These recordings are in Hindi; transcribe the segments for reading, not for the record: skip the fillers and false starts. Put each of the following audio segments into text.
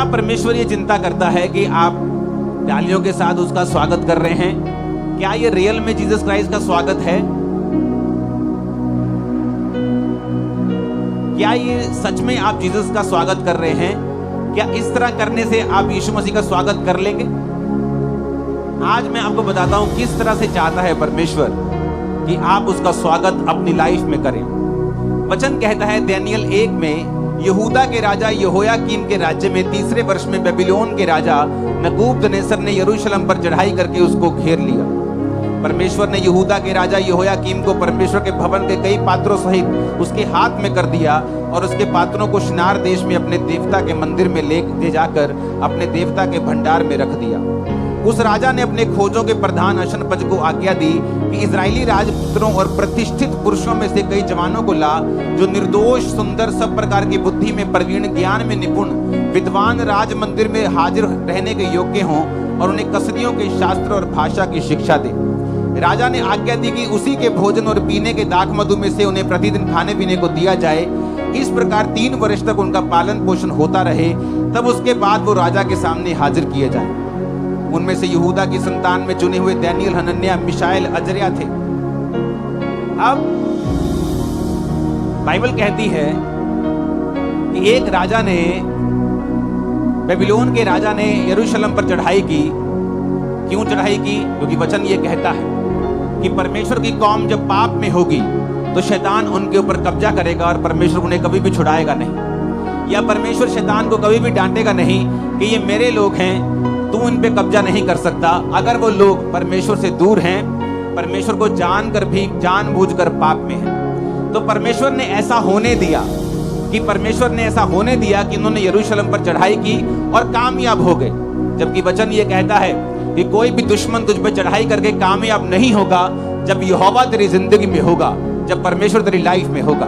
परमेश्वर ये चिंता करता है कि आप तालियों के साथ उसका स्वागत कर रहे हैं? क्या ये रियल में जीसस क्राइस्ट का स्वागत है? क्या ये सच में आप जीसस का स्वागत कर रहे हैं? क्या इस तरह करने से आप यीशु मसीह का स्वागत कर लेंगे? आज मैं आपको बताता हूं किस तरह से चाहता है परमेश्वर कि आप उसका स्वागत अपनी लाइफ में करें। वचन कहता है दानियेल 1 में, यहूदा के राजा यहोयाकीम के राज्य में 3रे वर्ष में बेबीलोन के राजा नबूकदनेस्सर ने यरूशलेम पर चढ़ाई करके उसको घेर लिया। परमेश्वर ने यहूदा के राजा यहोयाकीम को परमेश्वर के भवन के कई पात्रों सहित उसके हाथ में कर दिया और उसके पात्रों को शिनार देश में अपने देवता के मंदिर में ले जाकर अपने देवता के भंडार में रख दिया। उस राजा ने अपने खोजों के प्रधान अशनपज को आज्ञा दी कि इजरायली राजपुत्रों और प्रतिष्ठित पुरुषों में से कई जवानों को ला, जो निर्दोष, सुंदर, सब प्रकार की बुद्धि में प्रवीण, ज्ञान में निपुण, विद्वान, राज मंदिर में हाजिर रहने के योग्य हों, और उन्हें कसदियों के शास्त्र और भाषा की शिक्षा दे। राजा ने आज्ञा दी कि उसी के भोजन और पीने के दाख मधु में से उन्हें प्रतिदिन खाने पीने को दिया जाए। इस प्रकार 3 वर्ष तक उनका पालन पोषण होता रहे, तब उसके बाद वो राजा के सामने हाजिर किए जाए। उनमें से यहूदा की संतान में चुने हुए दानियेल, हनन्याह, मिशाएल, अजर्याह थे। अब बाइबल कहती है कि एक राजा ने, बेबीलोन के राजा ने यरूशलेम पर चढ़ाई की। क्यों चढ़ाई की? क्योंकि वचन ये कहता है कि परमेश्वर की कौम जब पाप में होगी तो शैतान उनके ऊपर कब्जा करेगा और परमेश्वर उन्हें कभी भी छुड़ाएगा नहीं, या परमेश्वर शैतान को कभी भी डांटेगा नहीं कि ये मेरे लोग हैं, तू इन पे कब्जा नहीं कर सकता। अगर वो लोग परमेश्वर से दूर हैं, परमेश्वर को जानकर भी जानबूझकर पाप में हैं, तो परमेश्वर ने ऐसा होने दिया कि उन्होंने यरूशलेम पर चढ़ाई की और कामयाब हो गए। जबकि वचन ये कहता है कि कोई भी दुश्मन तुझ पे चढ़ाई करके कामयाब नहीं होगा जब यहोवा तेरी जिंदगी में होगा, जब परमेश्वर तेरी लाइफ में होगा।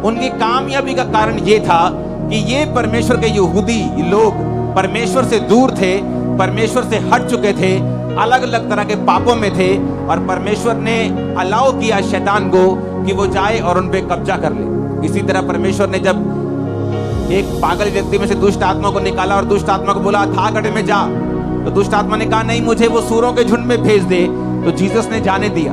उनकी कामयाबी का कारण ये था कि ये परमेश्वर के यहूदी लोग परमेश्वर से दूर थे, परमेश्वर से हट चुके थे, अलग अलग तरह के पापों में थे, और परमेश्वर ने अलाउ किया शैतान को कि वो जाए और उन पे कब्जा कर ले। इसी तरह परमेश्वर ने जब एक पागल व्यक्ति में से दुष्ट आत्मा को निकाला और दुष्ट आत्मा को बोला था गड्ढे में जा, तो दुष्ट आत्मा ने कहा नहीं, मुझे वो सूरों के झुंड में भेज दे। तो जीसस ने जाने दिया,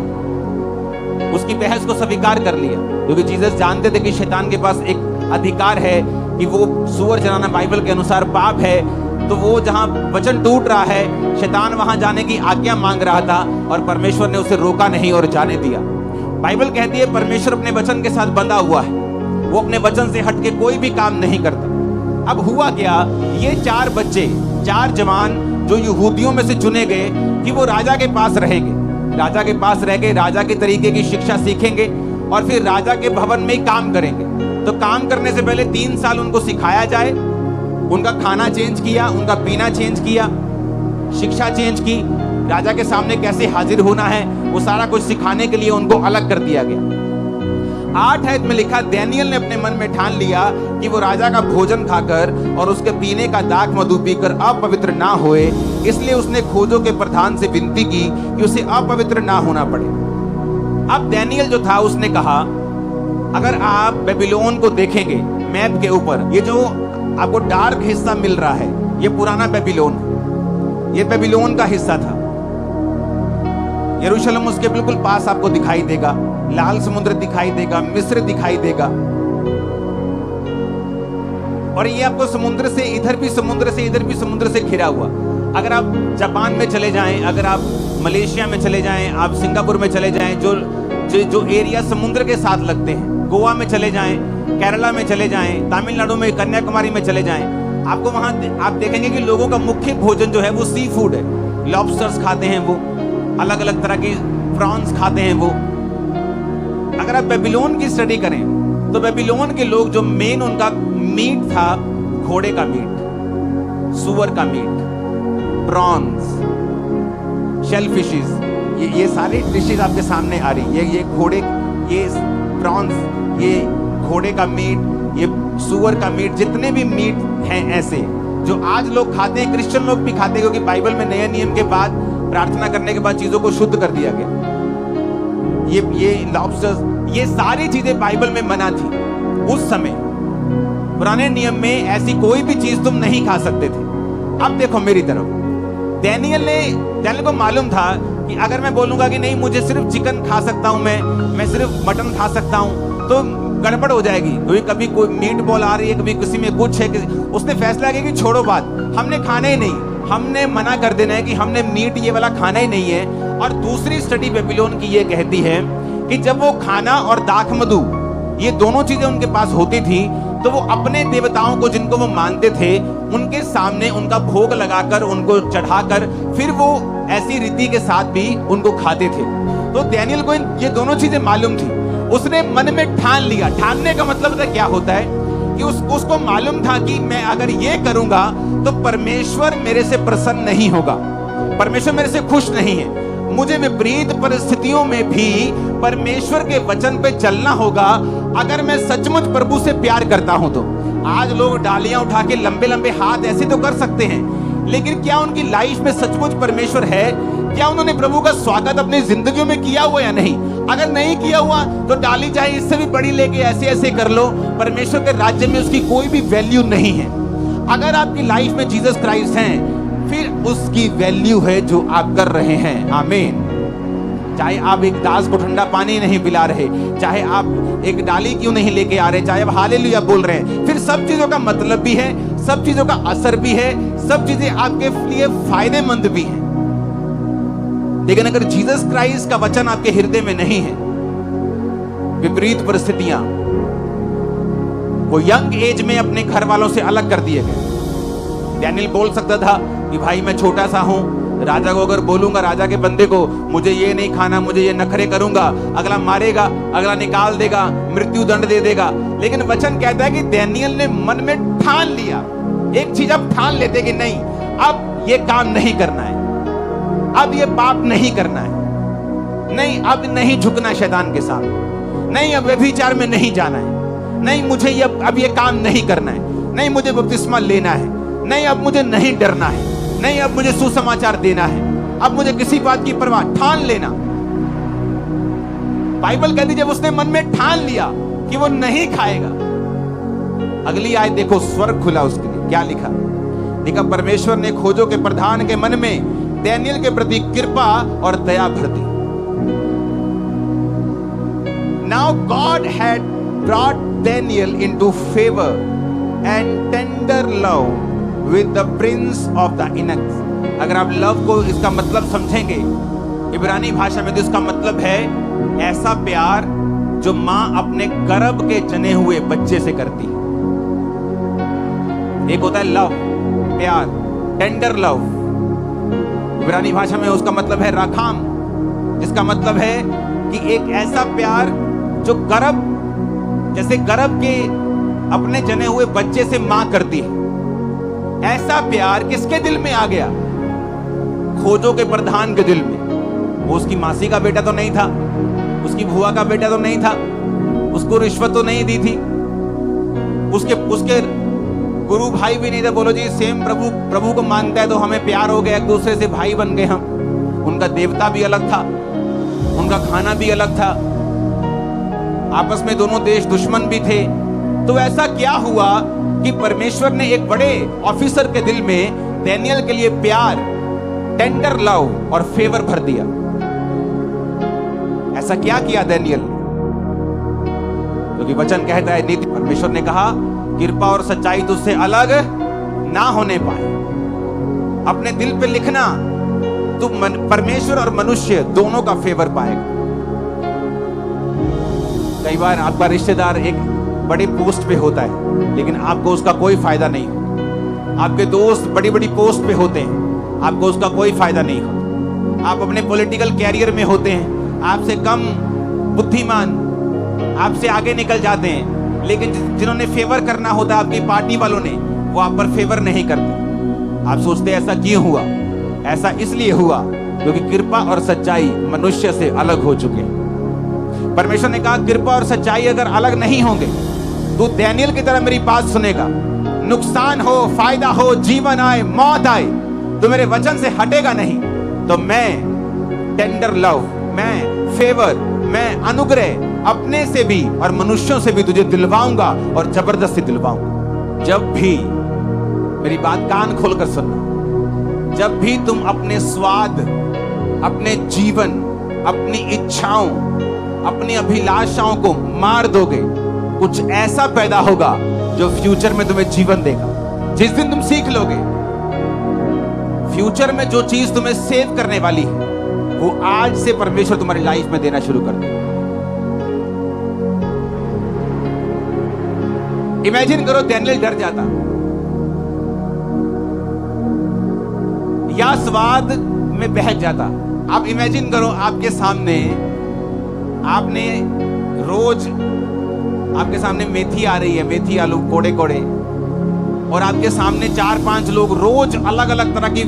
उसकी बहस को स्वीकार कर लिया, क्योंकि जीसस जानते थे कि शैतान के पास एक अधिकार है कि वो सूअर चराना बाइबल के अनुसार पाप है। तो वो जहां वचन टूट रहा है, शैतान वहां जाने की आज्ञा मांग रहा था और परमेश्वर ने उसे रोका नहीं और जाने दिया। बाइबल कहती है परमेश्वर अपने वचन के साथ बंधा हुआ है, वो अपने वचन से हटके कोई भी काम नहीं करता। अब हुआ क्या, ये 4 बच्चे, 4 जवान जो यहूदियों में से चुने गए कि वो राजा के पास रहेंगे, राजा के पास रह के राजा के तरीके की शिक्षा सीखेंगे और फिर राजा के भवन में ही काम करेंगे। तो काम करने से पहले 3 साल उनको सिखाया जाए, उनका खाना चेंज किया, उनका पीना चेंज किया, शिक्षा चेंज की, राजा के सामने कैसे हाजिर होना है, वो सारा कुछ सिखाने के लिए उनको अलग कर दिया गया। 8 आयत में लिखा, दानियेल ने अपने मन में ठान लिया कि वो राजा का भोजन खाकर और उसके पीने का दाख मधु पीकर अपवित्र ना होए, इसलिए उसने खोजों के प्रधान से विनती की कि उसे अपवित्र ना होना पड़े। अब दानियेल जो था उसने कहा, अगर आप बेबीलोन को देखेंगे मैप के ऊपर, ये जो आपको डार्क हिस्सा मिल रहा है, ये पुराना बेबीलोन है, ये बेबीलोन का हिस्सा था। यरूशलेम उसके बिल्कुल पास आपको दिखाई देगा, लाल समुद्र दिखाई देगा, मिस्र दिखाई देगा, और ये आपको समुद्र से इधर भी समुद्र से इधर भी समुद्र से घिरा हुआ। अगर आप जापान में चले जाएं, अगर आप मलेशिया में चले जाएं, आप सिंगापुर में चले जाएं, जो एरिया समुद्र के साथ लगते हैं, गोवा में चले जाएं, केरला में चले जाएं, तमिलनाडु में, कन्याकुमारी में चले जाएं, आपको वहां आप देखेंगे कि लोगों का मुख्य भोजन जो है वो सी फूड है। लॉबस्टर्स खाते हैं, वो अलग अलग तरह की प्रॉन्स खाते हैं वो। अगर आप बेबीलोन की स्टडी करें तो बेबीलोन के लोग जो मेन उनका मीट था, घोड़े का मीट, सुअर का मीट, प्रॉन्स, शेलफिशेस, ये सारी डिशेज आपके सामने आ रही है। ये घोड़े, ये प्रॉन्स, ये घोड़े का मीट, ये सुअर का मीट, जितने भी मीट हैं ऐसे जो आज लोग खाते हैं, क्रिश्चियन लोग भी खाते हैं, क्योंकि बाइबल में नए नियम के बाद, प्रार्थना करने के बाद चीजों को शुद्ध कर दिया गया। ये लॉबस्टर्स, ये सारी चीजें बाइबल में मना थी उस समय। पुराने नियम में ऐसी कोई भी चीज तुम नहीं खा सकते थे। अब देखो मेरी तरफ, डैनियल को मालूम था कि अगर मैं बोलूंगा कि नहीं मुझे सिर्फ चिकन खा सकता हूं, मैं सिर्फ मटन खा सकता हूं, तो गड़बड़ हो जाएगी, क्योंकि कभी कोई मीट बॉल आ रही है, कभी किसी में कुछ है, उसने फैसला किया कि छोड़ो बात, हमने खाना ही नहीं, हमने मना कर देना है कि हमने मीट ये वाला खाना ही नहीं है। और दूसरी स्टडी बेबीलोन की ये कहती है कि जब वो खाना और दाखमधु ये दोनों चीजें उनके पास होती थी, तो वो अपने देवताओं को जिनको वो मानते थे उनके सामने उनका भोग लगाकर उनको चढ़ाकर फिर वो ऐसी रीति के साथ भी उनको खाते थे। तो डैनियल को ये दोनों चीजें मालूम थी, उसने मन में ठान लिया। ठानने का मतलब क्या होता है कि उसको मालूम था कि मैं अगर ये करूंगा तो परमेश्वर मेरे से प्रसन्न नहीं होगा, परमेश्वर मेरे से खुश नहीं है, मुझे विपरीत परिस्थितियों में भी परमेश्वर के वचन पे चलना होगा अगर मैं सचमुच प्रभु से प्यार करता हूं। तो आज लोग डालियां उठा के लंबे लंबे हाथ ऐसे तो कर सकते हैं, लेकिन क्या उनकी लाइफ में सचमुच परमेश्वर है? क्या उन्होंने प्रभु का स्वागत अपनी जिंदगियों में किया हुआ या नहीं? अगर नहीं किया हुआ तो डाली चाहे इससे भी बड़ी लेके ऐसे ऐसे कर लो, परमेश्वर के राज्य में उसकी कोई भी वैल्यू नहीं है। अगर आपकी लाइफ में जीसस क्राइस्ट हैं, फिर उसकी वैल्यू है जो आप कर रहे हैं। आमीन। चाहे आप एक दास को ठंडा पानी नहीं पिला रहे, चाहे आप एक डाली क्यों नहीं लेके आ रहे, चाहे आप हालेलुया बोल रहे हैं, फिर सब चीजों का मतलब भी है, सब चीजों का असर भी है, सब चीजें आपके लिए फायदेमंद भी हैं। लेकिन अगर जीसस क्राइस्ट का वचन आपके हृदय में नहीं है, विपरीत परिस्थितियां, वो यंग एज में अपने घर वालों से अलग कर दिए गए। डैनियल बोल सकता था कि भाई मैं छोटा सा हूं, राजा को अगर बोलूंगा, राजा के बंदे को मुझे ये नहीं खाना, मुझे ये नखरे करूंगा, अगला मारेगा, अगला निकाल देगा, मृत्यु दंड दे देगा। लेकिन वचन कहता है कि डैनियल ने मन में ठान लिया। एक चीज अब ठान लेते कि नहीं, अब ये काम नहीं करना है, अब ये पाप नहीं करना है, नहीं अब नहीं झुकना शैतान के सामने, नहीं अब व्यभिचार में नहीं जाना है, नहीं मुझे अब ये काम नहीं करना है, नहीं मुझे बपतिस्मा लेना है, नहीं अब मुझे नहीं डरना है, नहीं अब मुझे सुसमाचार देना है, अब मुझे किसी बात की परवाह, ठान लेना। बाइबल कहती जब उसने मन में ठान लिया कि वो नहीं खाएगा, अगली आयत देखो, स्वर्ग खुला उसके लिए। क्या लिखा? लिखा परमेश्वर ने खोजों के प्रधान के मन में डैनियल के प्रति कृपा और दया भर दी। Now God had brought Daniel into favor and tender love with the prince of the eunuchs। अगर आप लव को इसका मतलब समझेंगे इब्रानी भाषा में, तो इसका मतलब है ऐसा प्यार जो मां अपने गर्भ के जने हुए बच्चे से करती है। एक होता है लव, प्यार, टेंडर लव। इब्रानी भाषा में उसका मतलब है राखाम, जिसका मतलब है कि एक ऐसा प्यार जो गर्भ, जैसे गर्भ के अपने जने हुए बच्चे से मां करती है। ऐसा प्यार किसके दिल में आ गया? खोजों के प्रधान के दिल में। वो उसकी मासी का बेटा तो नहीं था, उसकी बुआ का बेटा तो नहीं था, उसको रिश्वत तो नहीं दी थी, उसके गुरु भाई भी नहीं थे। बोलो जी सेम प्रभु को मानता है तो हमें प्यार हो गया, एक दूसरे से भाई बन गए हम। उनका देवता भी अलग था, उनका खाना भी अलग था, आपस में दोनों देश दुश्मन भी थे। तो ऐसा क्या हुआ कि परमेश्वर ने एक बड़े ऑफिसर के दिल में डैनियल के लिए प्यार, टेंडर लव और फेवर भर दिया। ऐसा क्या किया डैनियल? क्योंकि वचन कहता है, नीति परमेश्वर ने कहा कृपा और सच्चाई तुझसे अलग ना होने पाए। अपने दिल पे लिखना, तू परमेश्वर और मनुष्य दोनों का फेवर पाएगा। कई बार आपका रिश्तेदार एक बड़े पोस्ट पे होता है लेकिन आपको उसका कोई फायदा नहीं होता। आपके दोस्त बड़ी बड़ी पोस्ट पे होते हैं, आपको उसका कोई फायदा नहीं होता। आप अपने पॉलिटिकल कैरियर में होते हैं, आपसे कम बुद्धिमान आपसे आगे निकल जाते हैं, लेकिन जिन्होंने फेवर करना होता है आपकी पार्टी वालों ने, वो आप पर फेवर नहीं करते। आप सोचते ऐसा क्यों हुआ? ऐसा इसलिए हुआ क्योंकि कृपा और सच्चाई मनुष्य से अलग हो चुके हैं। परमेश्वर ने कहा कृपा और सच्चाई अगर अलग नहीं होंगे, तू डैनियल की तरह मेरी बात सुनेगा, नुकसान हो, फायदा हो, जीवन आए, मौत आए, तो मेरे वचन से हटेगा नहीं। तो मैं टेंडर लव, मैं फेवर, मैं अनुग्रह अपने से भी और मनुष्यों से भी तुझे दिलवाऊंगा और जबरदस्ती दिलवाऊंगा। जब भी, मेरी बात कान खोलकर सुनना, जब भी तुम अपने स्वाद, अपने जीवन, अपनी इच्छाओं, अपनी अभिलाषाओं को मार दोगे, कुछ ऐसा पैदा होगा जो फ्यूचर में तुम्हें जीवन देगा। जिस दिन तुम सीख लोगे फ्यूचर में जो चीज तुम्हें सेव करने वाली है, वो आज से परमेश्वर तुम्हारी लाइफ में देना शुरू कर देगा। इमेजिन करो डैनियल डर जाता, या स्वाद में बहक जाता। आप इमेजिन करो आपके सामने, आपने रोज आपके सामने मेथी आ रही है, मेथी आलू कोड़े कोड़े, और आपके सामने 4-5 लोग रोज अलग अलग तरह की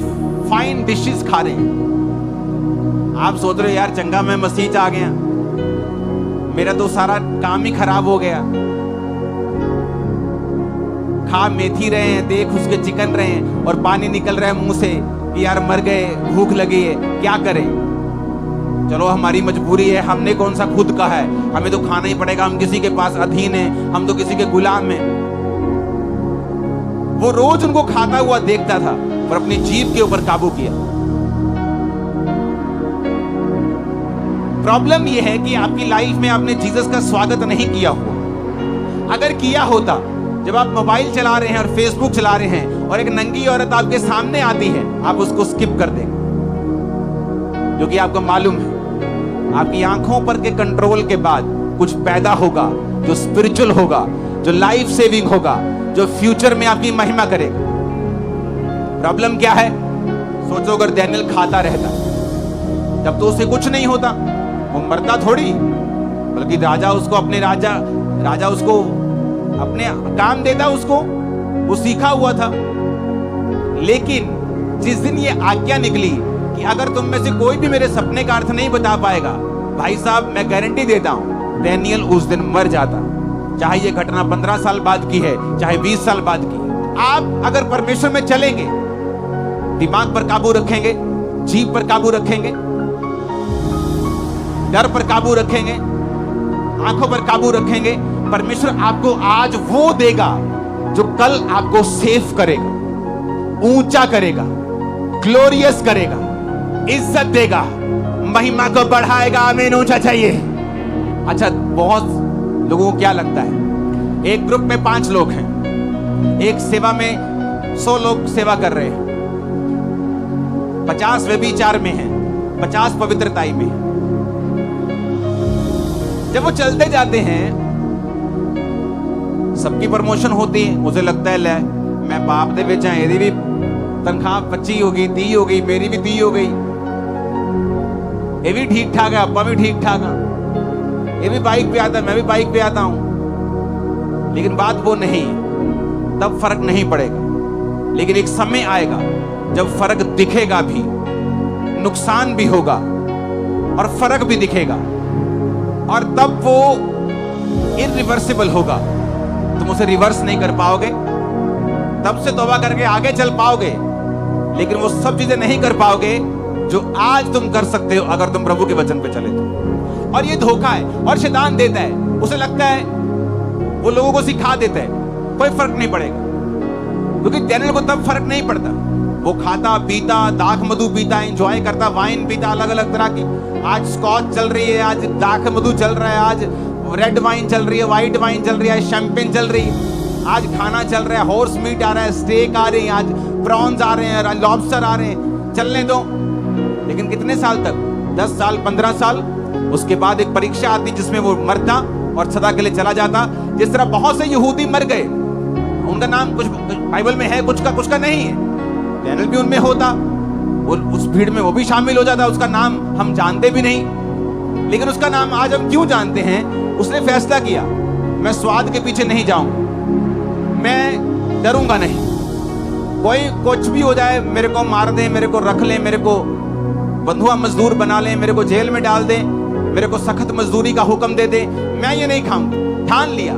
फाइन डिशेस खा रहे हैं। आप सोच रहे हो यार चंगा मैं मसीह आ गया, मेरा तो सारा काम ही खराब हो गया। खा मेथी रहे हैं, देख उसके चिकन रहे हैं, और पानी निकल रहा है मुंह से कि यार मर गए, भूख लगी है, क्या करें। चलो हमारी मजबूरी है, हमने कौन सा खुद का है, हमें तो खाना ही पड़ेगा, हम किसी के पास अधीन हैं, हम तो किसी के गुलाम हैं। वो रोज उनको खाता हुआ देखता था, पर अपनी जीभ के ऊपर काबू किया। प्रॉब्लम यह है कि आपकी लाइफ में आपने जीसस का स्वागत नहीं किया हुआ। अगर किया होता, जब आप मोबाइल चला रहे हैं और फेसबुक चला रहे हैं और एक नंगी औरत आपके सामने आती है, आप उसको स्किप कर देंगे, क्योंकि आपको मालूम है आपकी आंखों पर के कंट्रोल के बाद कुछ पैदा होगा जो स्पिरिचुअल होगा, जो लाइफ सेविंग होगा, जो फ्यूचर में आपकी महिमा करेगा। प्रॉब्लम क्या है? सोचो अगर डैनियल खाता रहता तब तो उसे कुछ नहीं होता, वो मरता थोड़ी, बल्कि राजा उसको अपने राजा उसको अपने काम देता, उसको वो सीखा हुआ था। लेकिन जिस दिन ये आज्ञा निकली कि अगर तुम में से कोई भी मेरे सपने का अर्थ नहीं बता पाएगा, भाई साहब मैं गारंटी देता हूं डैनियल उस दिन मर जाता। चाहे ये घटना 15 साल बाद की है, चाहे 20 साल बाद की है। आप अगर परमेश्वर में चलेंगे, दिमाग पर काबू रखेंगे, जीभ पर काबू रखेंगे, डर पर काबू रखेंगे, आंखों पर काबू रखेंगे, परमेश्वर आपको आज वो देगा जो कल आपको सेफ करेगा, ऊंचा करेगा, ग्लोरियस करेगा, इज्जत देगा, महिमा को बढ़ाएगा। आमीन, ऊंचा चाहिए। अच्छा, बहुत लोगों को क्या लगता है, एक ग्रुप में 5 लोग हैं, एक सेवा में 100 लोग सेवा कर रहे हैं, 50 व्यभिचार में हैं, 50 पवित्रताई में हैं। जब वो चलते जाते हैं, सबकी प्रमोशन होती है, मुझे लगता है ले मैं बाप दे बेचा, यदि भी तनख्वाह 25 होगी, 30 हो गई, मेरी भी 30 हो गई, ये भी ठीक ठाक है, अब्बा भी ठीक ठाक है, ये भी बाइक पे आता है, मैं भी बाइक पे आता हूं। लेकिन बात वो नहीं, तब फर्क नहीं पड़ेगा। लेकिन एक समय आएगा जब फर्क दिखेगा भी, नुकसान भी होगा और फर्क भी दिखेगा, और तब वो इरिवर्सिबल होगा। तुम उसे रिवर्स नहीं कर पाओगे, तब से तौबा करके आगे चल पाओगे, लेकिन वो सब चीजें नहीं कर पाओगे जो आज तुम कर सकते हो अगर तुम प्रभु के वचन पे चले तो। और ये धोखा है, और शैतान देता है, उसे लगता है वो लोगों को सिखा देता है, कोई फर्क नहीं पड़ेगा, क्योंकि डैनियल को तब फर्क नहीं पड़ता। वो खाता पीता, दाख मधु पीता, एंजॉय करता, वाइन पीता, अलग अलग तरह की, आज स्कॉच चल रही है, आज दाख मधु चल रहा है, आज रेड वाइन चल रही है, व्हाइट वाइन चल रही है, शैंपेन चल रही है, आज खाना चल रहा है, हॉर्स मीट आ रहा है, स्टेक आ रहे हैं, आज प्रॉन्स आ रहे हैं, लॉबस्टर आ रहे हैं, चलने दो। लेकिन कितने साल तक? 10 साल, 15 साल। उसके बाद एक परीक्षा आती जिसमें वो मरता और सदा के लिए चला जाता। जिस तरह बहुत से यहूदी मर गए, उनका नाम कुछ बाइबल में है, कुछ का नहीं है, डैनियल भी उनमें होता, वो उस भीड़ में वो भी शामिल हो जाता, उसका नाम हम जानते भी नहीं, लेकिन उसका नाम आज हम क्यों जानते हैं? उसने फैसला किया, मैं स्वाद के पीछे नहीं जाऊंगा, मैं डरूंगा नहीं, कोई कुछ भी हो जाए, मेरे को मार दे, मेरे को रख ले, मेरे को बंधुआ मजदूर बना ले, मेरे को जेल में डाल दे, मेरे को सख्त मजदूरी का हुक्म दे दे, मैं ये नहीं खाऊंगा। ठान लिया,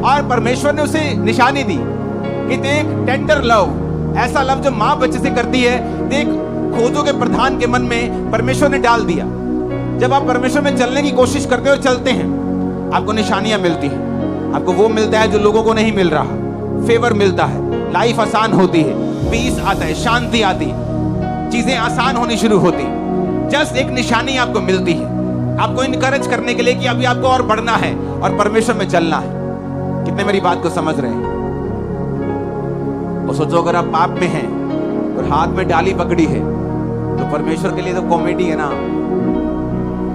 और परमेश्वर ने उसे निशानी दी कि देख, टेंडर लव, ऐसा लव जो मां बच्चे से करती है, देख खोजों के प्रधान के मन में परमेश्वर ने डाल दिया। जब आप परमेश्वर में चलने की कोशिश करते हो, चलते हैं, आपको निशानियां मिलती हैं, आपको वो मिलता है जो लोगों को नहीं मिल रहा। फेवर मिलता है, लाइफ आसान होती है, पीस आता है, शांति आती, चीजें आसान होनी शुरू होती। जस्ट एक निशानी आपको मिलती है, आपको इनकरेज करने के लिए कि अभी आपको और बढ़ना है और परमेश्वर में चलना है। कितने मेरी बात को समझ रहे हैं? और सोचो अगर आप पाप में हैं और हाथ में डाली पकड़ी है तो परमेश्वर के लिए तो कॉमेडी है ना?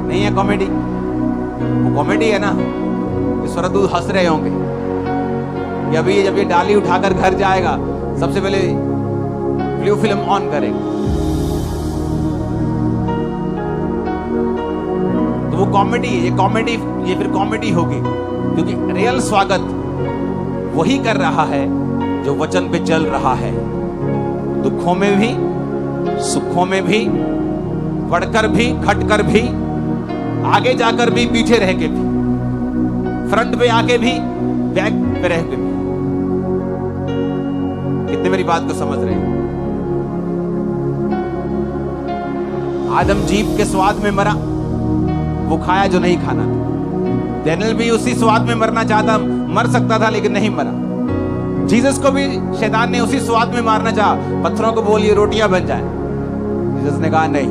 नहीं है कॉमेडी? वो कॉमेडी है ना? कि स्वर्गदूत हंस रहे होंगे कि अभी जब ये डाली उठाकर घर जाएगा सबसे पहले ब्लू फिल्म ऑन करेगा। तो वो कॉमेडी है, ये फिर कॉमेडी होगी, क्योंकि रियल स्वागत वही कर रहा है जो वचन पे चल रहा है। दुखों में भी, सुखों में भी, बढ़कर भी, घटकर भी, आगे जाकर भी, पीछे रह के भी, फ्रंट पे आके भी, बैक पे रह के भी। कितने मेरी बात को समझ रहे हैं? आदम जीभ के स्वाद में मरा, वो खाया जो नहीं खाना था। डैनियल भी उसी स्वाद में मरना चाहता, मर सकता था लेकिन नहीं मरा। जीसस को भी शैतान ने उसी स्वाद में मारना चाहा, पत्थरों को बोलिए रोटियां बन जाए। जीसस ने कहा नहीं,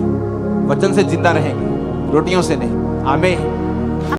वचन से जिंदा रहेंगे, रोटियों से नहीं। आमीन।